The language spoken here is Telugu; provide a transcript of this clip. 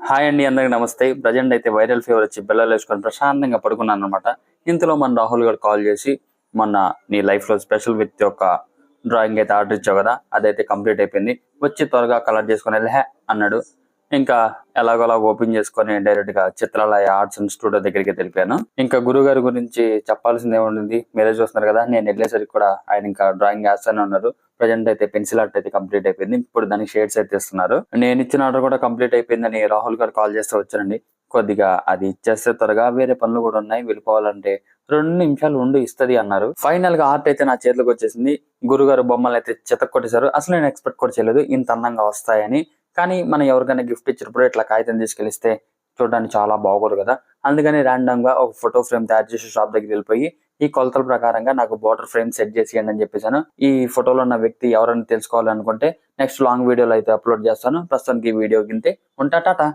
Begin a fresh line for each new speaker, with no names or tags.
హాయ్ అండి, అందరికి నమస్తే. ప్రజెంట్ అయితే వైరల్ ఫీవర్ వచ్చి పిల్లలు వేసుకొని ప్రశాంతంగా పడుకున్నాను అనమాట. ఇంతలో మన రాహుల్ గారు కాల్ చేసి, మొన్న నీ లైఫ్ లో స్పెషల్ వ్యక్తి యొక్క డ్రాయింగ్ అయితే ఆర్డర్ ఇచ్చావు కదా, అదైతే కంప్లీట్ అయిపోయింది, వచ్చి త్వరగా కలర్ చేసుకుని వెళ్ళే అన్నాడు. ఇంకా ఎలాగోలా ఓపెన్ చేసుకొని డైరెక్ట్ గా చిత్రాలయ ఆర్ట్స్ అండ్ స్టూడియో దగ్గరికి తెలిపాను. ఇంకా గురువు గారి గురించి చెప్పాల్సింది ఏముంది, మీరే చూస్తున్నారు కదా. నేను వెళ్ళేసరికి కూడా ఆయన ఇంకా డ్రాయింగ్ వేస్తానే ఉన్నారు. ప్రజెంట్ అయితే పెన్సిల్ ఆర్ట్ అయితే కంప్లీట్ అయిపోయింది. ఇప్పుడు దానికి షేడ్స్ అయితే ఇస్తున్నారు. నేను ఇచ్చిన ఆర్డర్ కూడా కంప్లీట్ అయిపోయిందని రాహుల్ గారు కాల్ చేస్తే వచ్చానండి. కొద్దిగా అది ఇచ్చేస్తే త్వరగా వేరే పనులు కూడా ఉన్నాయి, వెళ్ళిపోవాలంటే 2 నిమిషాలు ఉండి ఇస్తది అన్నారు. ఫైనల్ గా ఆర్ట్ అయితే నా చేతిలోకి వచ్చేసింది. గురుగారు బొమ్మలు అయితే చితక్ కొట్టేశారు. అసలు నేను ఎక్స్పెక్ట్ కూడా చేయలేదు ఇంత అందంగా వస్తాయని. కానీ మనం ఎవరికైనా గిఫ్ట్ ఇచ్చినప్పుడు ఇట్లా కాగితం తీసుకెళ్లిస్తే చూడడానికి చాలా బాగోదు కదా. అందుకని ర్యాండమ్ గా ఒక ఫోటో ఫ్రేమ్ తయారు చేసి షాప్ దగ్గర వెళ్ళిపోయి ఈ కొలతల ప్రకారంగా నాకు బోర్డర్ ఫ్రేమ్ సెట్ చేసి అని చెప్పేసాను. ఈ ఫోటోలో ఉన్న వ్యక్తి ఎవరైనా తెలుసుకోవాలనుకుంటే నెక్స్ట్ లాంగ్ వీడియోలో అయితే అప్లోడ్ చేస్తాను. ప్రస్తుతానికి ఈ వీడియో కింద ఉంటా. టాటా.